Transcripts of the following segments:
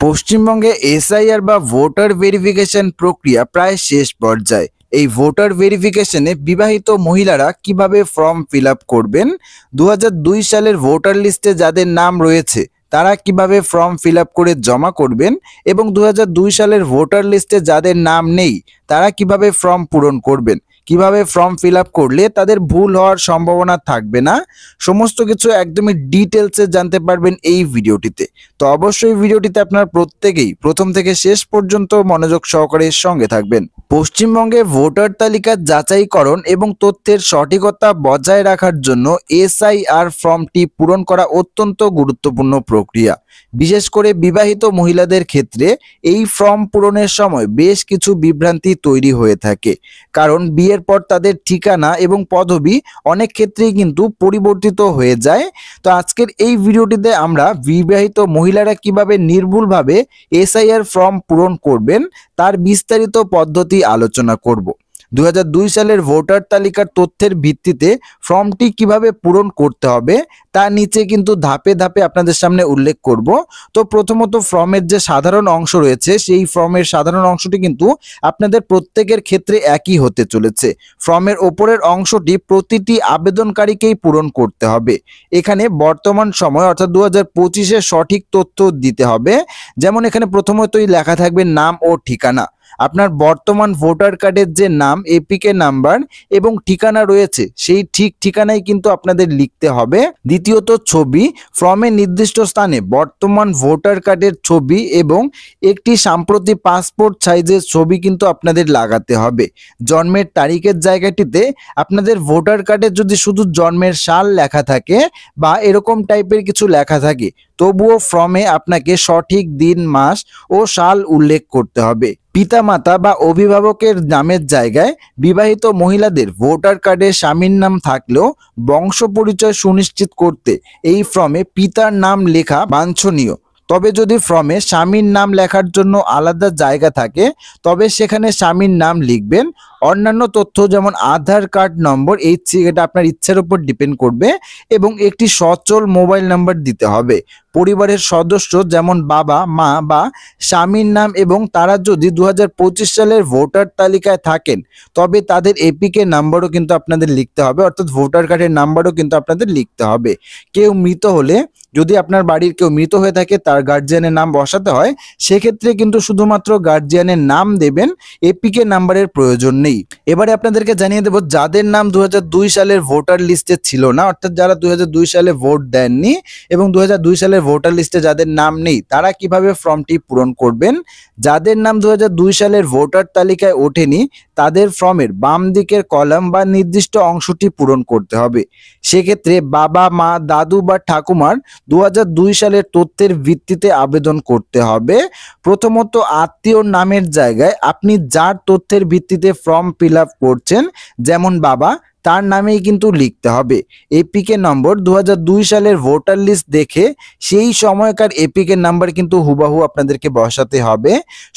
পশ্চিমবঙ্গে এসআইআর বা voter verification প্রক্রিয়া প্রায় শেষ পর্যায়ে। এই ভোটার ভেরিফিকেশনে বিবাহিত মহিলারা কিভাবে ফর্ম ফিল আপ করবেন, 2002 সালের ভোটার লিস্টে যাদের নাম রয়েছে তারা কিভাবে ফর্ম ফিল আপ করে জমা করবেন এবং 2002 সালের ভোটার লিস্টে যাদের নাম নেই তারা কিভাবে ফর্ম পূরণ করবেন, কিভাবে ফর্ম ফিল আপ করলে তাদের ভুল হওয়ার সম্ভাবনা থাকবে না, সমস্ত কিছু একদমই ডিটেলসে জানতে পারবেন এই ভিডিওটিতে। তো অবশ্যই ভিডিওটিতে আপনারা প্রত্যেকেই প্রথম থেকে শেষ পর্যন্ত মনোযোগ সহকারে সঙ্গে থাকবেন। পশ্চিমবঙ্গে ভোটার তালিকা যাচাইকরণ এবং তথ্যের সঠিকতা বজায় রাখার জন্য এসআইআর ফর্মটি পূরণ করা অত্যন্ত গুরুত্বপূর্ণ প্রক্রিয়া। বিশেষ করে বিবাহিত মহিলাদের ক্ষেত্রে এই ফর্ম পূরণের সময় বেশ কিছু বিভ্রান্তি তৈরি হয়ে থাকে, কারণ বিয়ের পর তাদের ঠিকানা এবং পদবি অনেক ক্ষেত্রেই কিন্তু পরিবর্তিত হয়ে যায়। তো আজকের এই ভিডিওটিতে আমরা বিবাহিত মহিলারা কিভাবে নির্ভুলভাবে এসআইআর ফর্ম পূরণ করবেন তার বিস্তারিত পদ্ধতি আলোচনা করব। 2002 সালের ভোটার তালিকার তথ্যের ভিত্তিতে ফর্মটি কিভাবে পূরণ করতে হবে তা নিচে কিন্তু ধাপে ধাপে আপনাদের সামনে উল্লেখ করব। তো প্রথমত ফর্মের যে সাধারণ অংশ রয়েছে সেই ফর্মের সাধারণ অংশটি কিন্তু আপনাদের প্রত্যেকের ক্ষেত্রে একই হতে চলেছে। ফর্মের ওপরের অংশটি প্রতিটি আবেদনকারীকেই পূরণ করতে হবে। এখানে বর্তমান সময় অর্থাৎ 2025-এ সঠিক তথ্য দিতে হবে। যেমন এখানে প্রথমতই লেখা থাকবে নাম ও ঠিকানা। আপনার বর্তমান ভোটার কার্ডের যে নাম, এপিকে নাম্বার এবং ঠিকানা রয়েছে সেই ঠিক ঠিকানাই কিন্তু আপনাদের লিখতে হবে। দ্বিতীয়ত ছবি, ফর্মের নির্দিষ্ট স্থানে বর্তমান ভোটার কার্ডের ছবি এবং একটি সাম্প্রতিক পাসপোর্ট সাইজের ছবি কিন্তু আপনাদের লাগাতে হবে। জন্মের তারিখের জায়গাটিতে আপনাদের ভোটার কার্ডে যদি শুধু জন্মের সাল লেখা থাকে বা এরকম টাইপের কিছু লেখা থাকে তবুও ফর্মে আপনাকে সঠিক দিন, মাস ও সাল উল্লেখ করতে হবে। পিতামাতা বা অভিভাবকের নামের জায়গায় বিবাহিত মহিলাদের ভোটার কার্ডে স্বামীর নাম থাকলেও বংশ পরিচয় সুনিশ্চিত করতে এই ফর্মে পিতার নাম লেখা বাঞ্ছনীয়। তবে যদি ফর্মে স্বামীর নাম লেখার জন্য আলাদা জায়গা থাকে তবে সেখানে স্বামীর নাম লিখবেন। অন্যান্য তথ্য যেমন আধার কার্ড নম্বর, এটা আপনার ইচ্ছার উপর ডিপেন্ড করবে এবং একটি সচল মোবাইল নাম্বার দিতে হবে। পরিবারের সদস্য যেমন বাবা, মা বা স্বামীর নাম এবং তারা যদি 2025 সালের ভোটার তালিকায় থাকেন তবে তাদের এপিকে নাম্বারও কিন্তু আপনাদের লিখতে হবে, অর্থাৎ ভোটার কার্ডের নাম্বারও কিন্তু আপনাদের লিখতে হবে। কেউ মৃত হলে, যদি আপনার বাড়ির কেউ মৃত হয়ে থাকে তার গার্জিয়ানের নাম বসাতে হয়, সেক্ষেত্রে কিন্তু শুধুমাত্র গার্জিয়ানের নাম দেবেন, এপিকে নাম্বারের প্রয়োজন নেই। এবারে আপনাদেরকে জানিয়ে দেব যাদের নাম 2002 সালের ভোটার লিস্টে ছিল না, অর্থাৎ যারা 2002 সালে ভোট দেননি এবং 2002 সালের ভোটার লিস্টে যাদের নাম নেই তারা কিভাবে ফর্মটি পূরণ করবেন। যাদের নাম 2002 সালের ভোটার তালিকায় ওঠেনি তাদের ফর্মের বাম দিকের কলাম বা নির্দিষ্ট অংশটি পূরণ করতে হবে। সেক্ষেত্রে বাবা, মা, দাদু বা ঠাকুমার 2002 সালের তথ্যের ভিত্তিতে আবেদন করতে হবে। প্রথমত আত্মীয় নামের জায়গায় আপনি যার তথ্যের ভিত্তিতে ফর্ম ফিল আপ করছেন, যেমন বাবা, তার নামেই কিন্তু লিখতে হবে। এপিকে নম্বর 2002 সালের ভোটার লিস্ট দেখে সেই সময়কার এপিকে নাম্বার কিন্তু হুবাহু আপনাদেরকে বসাতে হবে।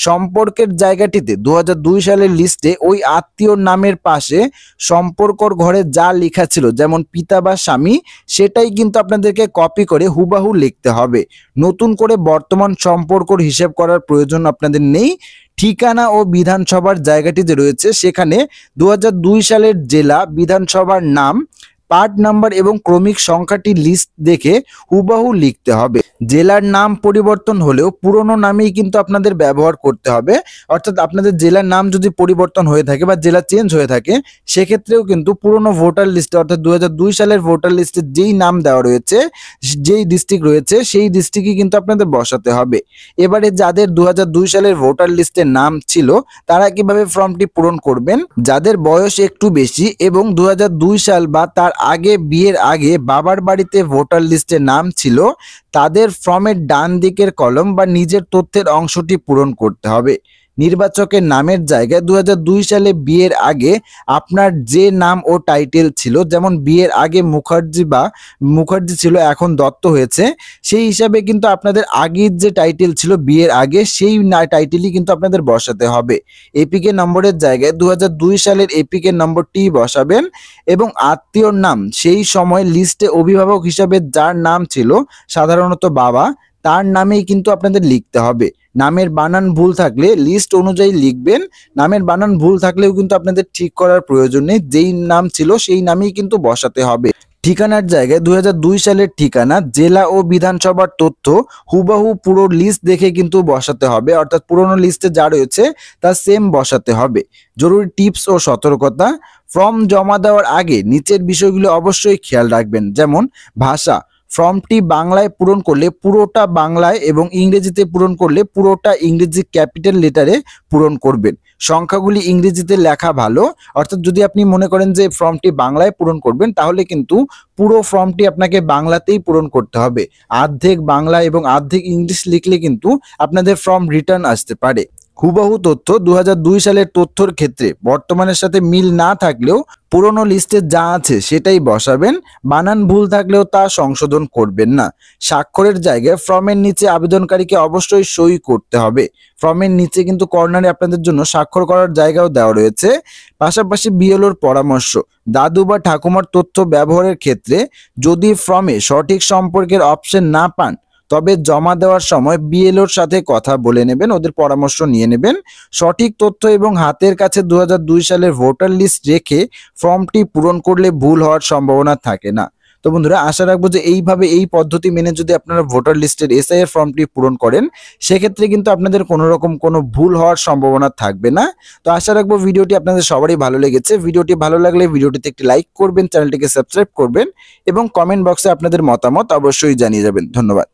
সম্পর্কের জায়গাটিতে 2002 সালের লিস্টে ওই আত্মীয়র নামের পাশে সম্পর্কর ঘরে যা লেখা ছিল যেমন পিতা বা স্বামী, সেটাই কিন্তু আপনাদেরকে কপি করে হুবাহু লিখতে হবে। নতুন করে বর্তমান সম্পর্কর হিসেব করার প্রয়োজন আপনাদের নেই। ঠিকানা ও বিধানসভার জায়গাটি যে রয়েছে সেখানে 2002 সালের জেলা, বিধানসভার নাম, পার্ট নাম্বার এবং ক্রমিক সংখ্যাটি লিস্ট দেখে হুবহু লিখতে হবে। জেলার নাম পরিবর্তন হলেও পুরনো নামেই কিন্তু আপনাদের ব্যবহার করতে হবে, অর্থাৎ আপনাদের জেলার নাম যদি পরিবর্তন হয়ে থাকে বা জেলা চেঞ্জ হয়ে থাকে সেক্ষেত্রেও কিন্তু পুরনো ভোটার লিস্টে অর্থাৎ 2002 সালের ভোটার লিস্টে যেই নাম দেওয়া রয়েছে, যেই ডিস্ট্রিক্ট রয়েছে সেই ডিস্ট্রিক্টই কিন্তু আপনাদের বসাতে হবে। এবারে যাদের 2002 সালের ভোটার লিস্টে নাম ছিল তারা কিভাবে ফর্মটি পূরণ করবেন। যাদের বয়স একটু বেশি এবং 2002 সাল বা তার আগে, বিয়ের আগে বাবার বাড়িতে ভোটার লিস্টে নাম ছিল তাদের ফর্মের ডান দিকের কলম বা নিজের তথ্যের অংশটি পূরণ করতে হবে। নির্বাচকের নামের জায়গায় 2002 সালে বিয়ের আগে আপনার যে নাম ও টাইটেল ছিল, যেমন বিয়ের আগে মুখার্জি ছিল এখন দত্ত হয়েছে, সেই হিসাবে কিন্তু আপনাদের আগের যে টাইটেল ছিল বিয়ের আগে সেই টাইটেলই কিন্তু আপনাদের বসাতে হবে। এপিকে নম্বরের জায়গায় 2002 সালের এপিকে নম্বরটি বসাবেন এবং আত্মীয়র নাম সেই সময় লিস্টে অভিভাবক হিসাবে যার নাম ছিল, সাধারণত বাবা, তার নামেই কিন্তু আপনাদের লিখতে হবে। নামের বানান ভুল থাকলে লিস্ট অনুযায়ী লিখবেন। নামের বানান ভুল থাকলেও কিন্তু আপনাদের ঠিক করার প্রয়োজন নেই, যেই নাম ছিল সেই নামেই কিন্তু বসাতে হবে। ঠিকানার জায়গায় 2002 সালের ঠিকানা, জেলা ও বিধানসভার তথ্য হুবহু পুরো লিস্ট দেখে কিন্তু বসাতে হবে, অর্থাৎ পুরোনো লিস্টে যা রয়েছে তা সেম বসাতে হবে। জরুরি টিপস ও সতর্কতা, ফর্ম জমা দেওয়ার আগে নিচের বিষয়গুলো অবশ্যই খেয়াল রাখবেন। যেমন ভাষা, ফর্মটি বাংলায় পূরণ করলে পুরোটা বাংলায় এবং ইংরেজিতে পূরণ করলে পুরোটা ইংরেজি ক্যাপিটাল লেটারে পূরণ করবেন। সংখ্যাগুলি ইংরেজিতে লেখা ভালো, অর্থাৎ যদি আপনি মনে করেন যে ফর্মটি বাংলায় পূরণ করবেন তাহলে কিন্তু পুরো ফর্মটি আপনাকে বাংলাতেই পূরণ করতে হবে। অর্ধেক বাংলা এবং অর্ধেক ইংলিশ লিখলে কিন্তু আপনাদের ফর্ম রিটার্ন আসতে পারে। হুবহু তথ্য 2002 সালের তথ্যর ক্ষেত্রে বর্তমানের সাথে মিল না থাকলেও পুরনো লিস্টে যা আছে সেটাই বসাবেন। বানান ভুল থাকলেও তা সংশোধন করবেন না। স্বাক্ষরের জায়গায় ফর্মের নিচে আবেদনকারীকে অবশ্যই সই করতে হবে। ফর্মের নিচে কিন্তু কর্নারে আপনাদের জন্য স্বাক্ষর করার জায়গাও দেওয়া রয়েছে। পাশাপাশি বিএলওর পরামর্শ, দাদু বা ঠাকুমার তথ্য ব্যবহারের ক্ষেত্রে যদি ফর্মে সঠিক সম্পর্কের অপশন না পান তবে জমা দেওয়ার সময় বিএলওর সাথে কথা বলে নেবেন, ওদের পরামর্শ নিয়ে নেবেন। সঠিক তথ্য এবং হাতের কাছে 2002 সালের ভোটার লিস্ট রেখে ফর্মটি পূরণ করলে ভুল হওয়ার সম্ভাবনা থাকে না। তো বন্ধুরা, আশা রাখবো যে এইভাবে এই পদ্ধতি মেনে যদি আপনারা ভোটার লিস্টের এসআইআর ফর্মটি পূরণ করেন সেক্ষেত্রে কিন্তু আপনাদের কোনো রকম কোনো ভুল হওয়ার সম্ভাবনা থাকবে না। তো আশা রাখবো ভিডিওটি আপনাদের সবারই ভালো লেগেছে। ভিডিওটি ভালো লাগলে ভিডিওটিতে একটি লাইক করবেন, চ্যানেলটিকে সাবস্ক্রাইব করবেন এবং কমেন্ট বক্সে আপনাদের মতামত অবশ্যই জানিয়ে যাবেন। ধন্যবাদ।